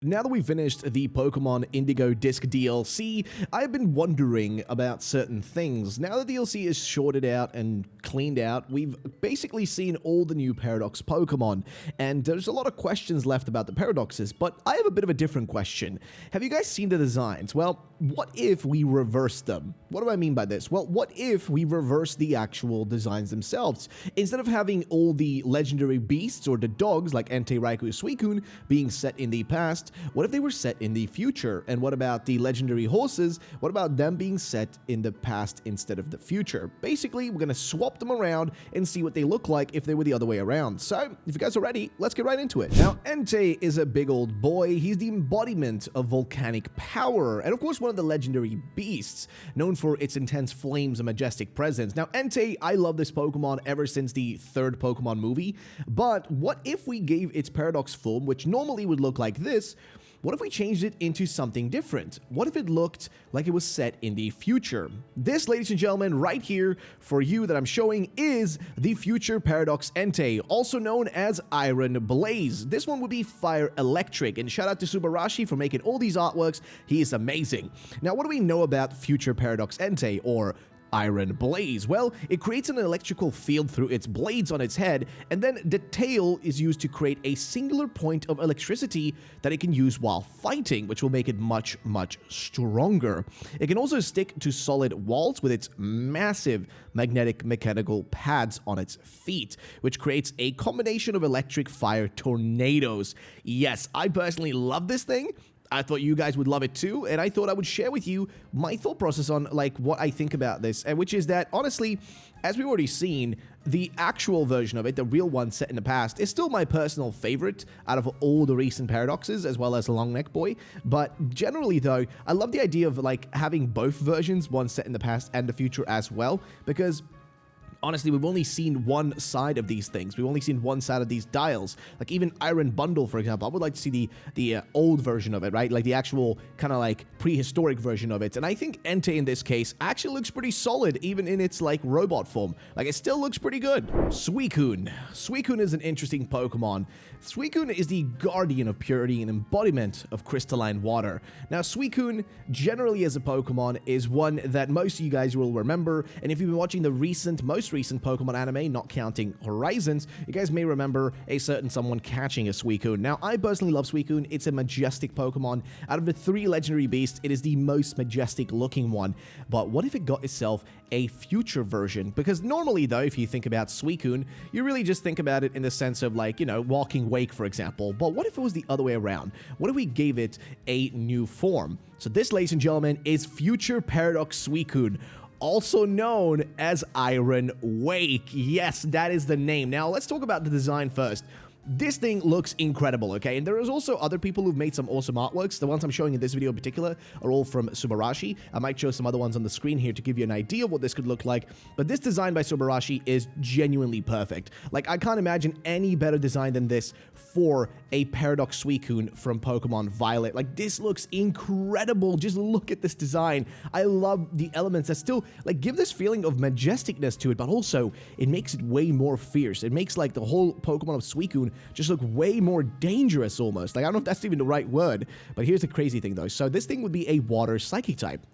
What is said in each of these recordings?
Now that we've finished the Pokemon Indigo Disc DLC, I've been wondering about certain things. Now that the DLC is sorted out and cleaned out, we've basically seen all the new Paradox Pokemon, and there's a lot of questions left about the Paradoxes, but I have a bit of a different question. Have you guys seen the designs? Well, what if we reverse them? What do I mean by this? Well, what if we reverse the actual designs themselves? Instead of having all the legendary beasts or the dogs like Entei, Raichu, Suicune being set in the past, what if they were set in the future? And what about the legendary horses? What about them being set in the past instead of the future? Basically, we're going to swap them around and see what they look like if they were the other way around. So, if you guys are ready, let's get right into it. Now, Entei is a big old boy. He's the embodiment of volcanic power, and of course, one of the legendary beasts, known for its intense flames and majestic presence. Now, Entei, I love this Pokemon ever since the third Pokemon movie, but what if we gave its Paradox form, which normally would look like this, what if we changed it into something different? What if it looked like it was set in the future? This, ladies and gentlemen, right here for you that I'm showing is the future Paradox Entei, also known as Iron Blaze. This one would be Fire Electric, and shout out to Subarashi for making all these artworks. He is amazing. Now, what do we know about future Paradox Entei, or Iron Blaze? Well, it creates an electrical field through its blades on its head, and then the tail is used to create a singular point of electricity that it can use while fighting, which will make it much, much stronger. It can also stick to solid walls with its massive magnetic mechanical pads on its feet, which creates a combination of electric fire tornadoes. Yes, I personally love this thing. I thought you guys would love it too, and I thought I would share with you my thought process on like what I think about this, and which is that honestly, as we've already seen, the actual version of it, the real one set in the past, is still my personal favorite out of all the recent Paradoxes, as well as Long Neck Boy. But generally though, I love the idea of like having both versions, one set in the past and the future as well, because honestly, we've only seen one side of these things. We've only seen one side of these dials. Like even Iron Bundle, for example, I would like to see the old version of it, right? Like the actual kind of like prehistoric version of it. And I think Entei in this case actually looks pretty solid, even in its like robot form. Like it still looks pretty good. Suicune. Suicune is an interesting Pokemon. Suicune is the guardian of purity and embodiment of crystalline water. Now, Suicune, generally as a Pokemon, is one that most of you guys will remember. And if you've been watching the most recent Pokemon anime, not counting Horizons, you guys may remember a certain someone catching a Suicune. Now, I personally love Suicune. It's a majestic Pokemon. Out of the three legendary beasts, it is the most majestic looking one. But what if it got itself a future version? Because normally, though, if you think about Suicune, you really just think about it in the sense of like, you know, Walking Wake, for example. But what if it was the other way around? What if we gave it a new form? So this, ladies and gentlemen, is future Paradox Suicune, also known as Iron Wake. Yes, that is the name. Now, let's talk about the design first. This thing looks incredible, okay? And there is also other people who've made some awesome artworks. The ones I'm showing in this video in particular are all from Subarashi. I might show some other ones on the screen here to give you an idea of what this could look like. But this design by Subarashi is genuinely perfect. Like, I can't imagine any better design than this for a Paradox Suicune from Pokemon Violet. Like, this looks incredible. Just look at this design. I love the elements that still, like, give this feeling of majesticness to it, but also it makes it way more fierce. It makes, like, the whole Pokemon of Suicune just look way more dangerous almost. Like, I don't know if that's even the right word, but here's the crazy thing though. So this thing would be a water psychic type,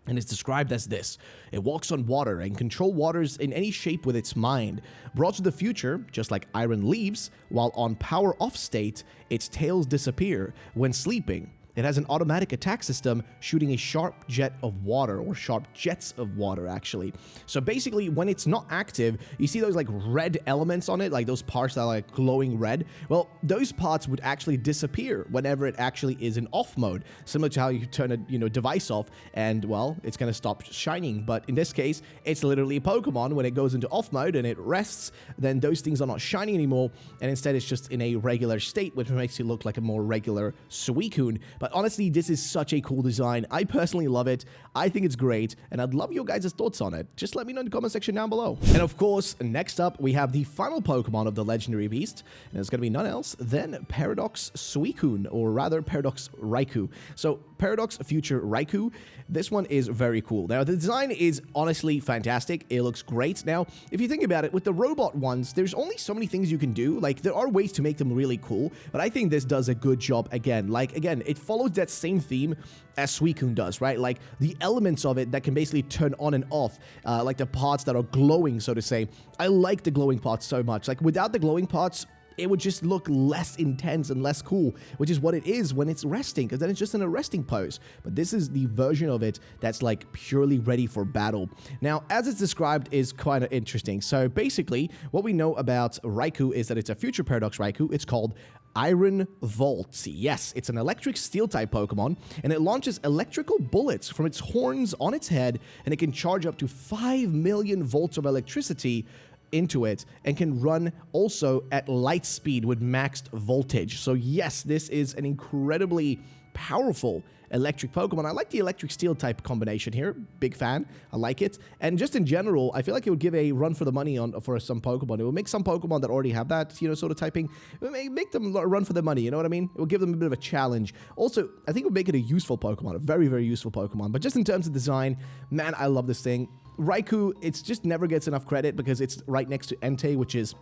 and it's described as this. It walks on water and control waters in any shape with its mind. Brought to the future, just like Iron leaves, while on power off state, its tails disappear. When sleeping, it has an automatic attack system shooting a sharp jet of water, or sharp jets of water, actually. So basically, when it's not active, you see those like red elements on it, like those parts that are like glowing red. Well, those parts would actually disappear whenever it actually is in off mode, similar to how you turn a device off and, well, it's going to stop shining. But in this case, it's literally a Pokemon. When it goes into off mode and it rests, then those things are not shining anymore, and instead it's just in a regular state, which makes it look like a more regular Suicune. But honestly, this is such a cool design. I personally love it. I think it's great, and I'd love your guys' thoughts on it. Just let me know in the comment section down below. And of course, next up, we have the final Pokemon of the Legendary Beast, and it's going to be none else than Paradox Suicune, or rather Paradox Raichu. So Paradox Future Raichu, this one is very cool. Now, the design is honestly fantastic. It looks great. Now, if you think about it, with the robot ones, there's only so many things you can do. Like, there are ways to make them really cool, but I think this does a good job again. Like, again, it follows that same theme as Suicune does, right? Like, the elements of it that can basically turn on and off, like the parts that are glowing, so to say. I like the glowing parts so much. Like, without the glowing parts, it would just look less intense and less cool, which is what it is when it's resting, because then it's just in a resting pose. But this is the version of it that's like purely ready for battle. Now, as it's described is kind of interesting. So basically, what we know about Raichu is that it's a future Paradox Raichu. It's called Iron Volt. Yes, it's an electric steel type Pokemon, and it launches electrical bullets from its horns on its head, and it can charge up to 5 million volts of electricity into it, and can run also at light speed with maxed voltage. So yes, this is an incredibly powerful electric Pokemon. I like the electric steel type combination here. Big fan. I like it. And just in general, I feel like it would give a run for the money for some Pokemon. It will make some Pokemon that already have that, sort of typing, it will make them run for the money, you know what I mean? It will give them a bit of a challenge. Also, I think it would make it a useful Pokemon, a very, very useful Pokemon. But just in terms of design, man, I love this thing. Raichu, it just never gets enough credit because it's right next to Entei, which is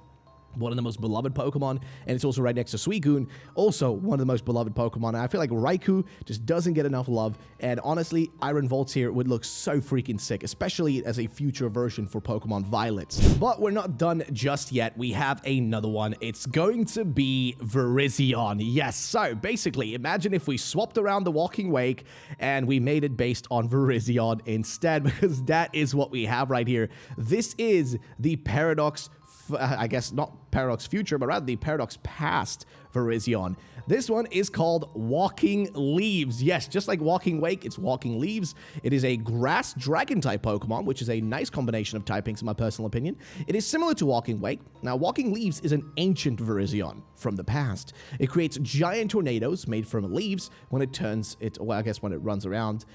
one of the most beloved Pokemon, and it's also right next to Suicune, also one of the most beloved Pokemon. And I feel like Raichu just doesn't get enough love, and honestly, Iron Volts here would look so freaking sick, especially as a future version for Pokemon Violet. But we're not done just yet. We have another one. It's going to be Virizion. Yes, so basically, imagine if we swapped around the Walking Wake and we made it based on Virizion instead, because that is what we have right here. This is the Paradox, I guess not Paradox Future, but rather the Paradox Past Virizion. This one is called Walking Leaves. Yes, just like Walking Wake, it's Walking Leaves. It is a Grass Dragon type Pokemon, which is a nice combination of typings in my personal opinion. It is similar to Walking Wake. Now, Walking Leaves is an ancient Virizion from the past. It creates giant tornadoes made from leaves when it turns it, well, I guess when it runs around,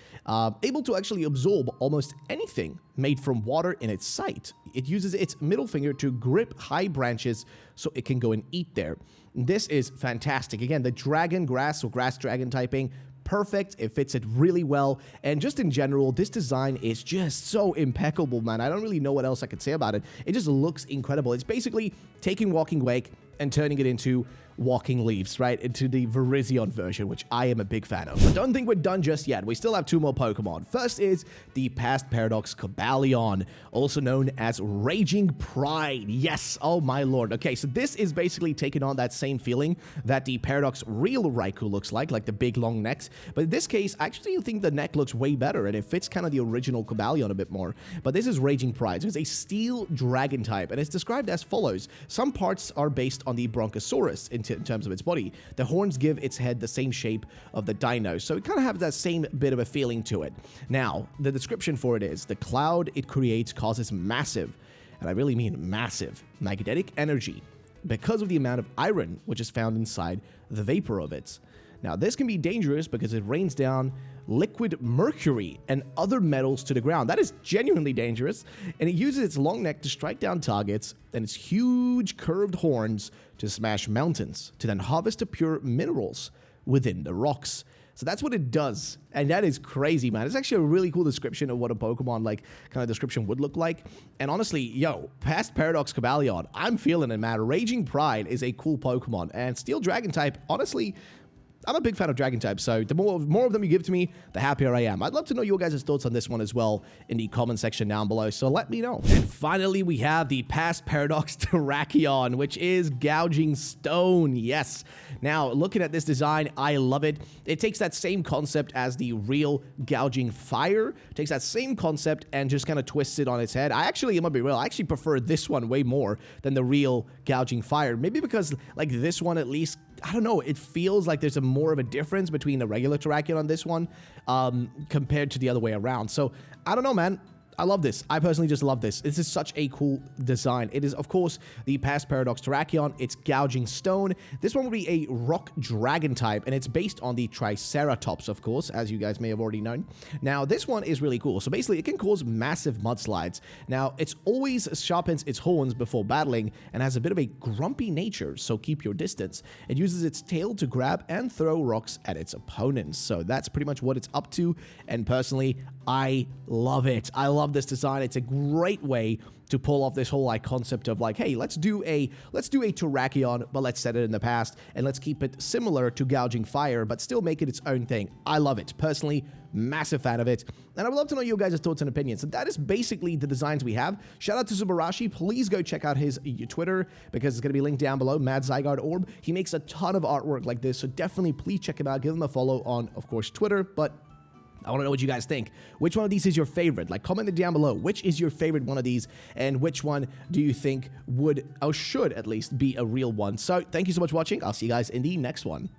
able to actually absorb almost anything made from water in its sight. It uses its middle finger to grip high branches so it can go and eat there. This is fantastic. Again, the dragon grass or grass dragon typing, perfect. It fits it really well. And just in general, this design is just so impeccable, man. I don't really know what else I could say about it. It just looks incredible. It's basically taking Walking Wake and turning it into Walking Leaves, right? Into the Virizion version, which I am a big fan of. But don't think we're done just yet. We still have two more Pokemon. First is the past Paradox Cobalion, also known as Raging Pride. Yes, oh my lord. Okay, so this is basically taking on that same feeling that the Paradox Real Raichu looks like the big long necks. But in this case, I actually think the neck looks way better, and it fits kind of the original Cobalion a bit more. But this is Raging Pride. So it's a steel dragon type, and it's described as follows. Some parts are based on the Bronchosaurus in terms of its body. The horns give its head the same shape of the dino, so it kind of has that same bit of a feeling to it. Now, the description for it is, the cloud it creates causes massive, and I really mean massive, magnetic energy because of the amount of iron which is found inside the vapor of it. Now, this can be dangerous because it rains down liquid mercury and other metals to the ground. That is genuinely dangerous, and it uses its long neck to strike down targets and its huge curved horns to smash mountains, to then harvest the pure minerals within the rocks. So that's what it does, and that is crazy, man. It's actually a really cool description of what a Pokemon, kind of description would look like. And honestly, yo, past Paradox Cobalion, I'm feeling it, man. Raging Pride is a cool Pokemon, and Steel Dragon type, honestly, I'm a big fan of Dragon type, so the more of them you give to me, the happier I am. I'd love to know your guys' thoughts on this one as well in the comment section down below, so let me know. And finally, we have the past Paradox Terrakion, which is Gouging Stone. Yes. Now, looking at this design, I love it. It takes that same concept as the real Gouging Fire, takes that same concept and just kind of twists it on its head. I'm gonna be real, I actually prefer this one way more than the real Gouging Fire. Maybe because, this one at least, I don't know, it feels like there's more of a difference between the regular Terrakion on this one compared to the other way around. So, I don't know, man. I love this. I personally just love this. This is such a cool design. It is, of course, the past Paradox Terrakion. It's Gouging Stone. This one will be a Rock Dragon type, and it's based on the Triceratops, of course, as you guys may have already known. Now, this one is really cool. So basically, it can cause massive mudslides. Now, it's always sharpens its horns before battling and has a bit of a grumpy nature, so keep your distance. It uses its tail to grab and throw rocks at its opponents. So that's pretty much what it's up to, and personally, I love it. I love this design. It's a great way to pull off this whole concept of like, hey, let's do a Terrakion, but let's set it in the past, and let's keep it similar to Gouging Fire, but still make it its own thing. I love it. Personally, massive fan of it, and I would love to know your guys' thoughts and opinions. So that is basically the designs we have. Shout out to Subarashi. Please go check out his Twitter, because it's going to be linked down below, Mad Zygarde Orb. He makes a ton of artwork like this, so definitely please check him out. Give him a follow on, of course, Twitter, but I want to know what you guys think. Which one of these is your favorite? Like, comment it down below. Which is your favorite one of these, and which one do you think would, or should at least, be a real one? So, thank you so much for watching. I'll see you guys in the next one.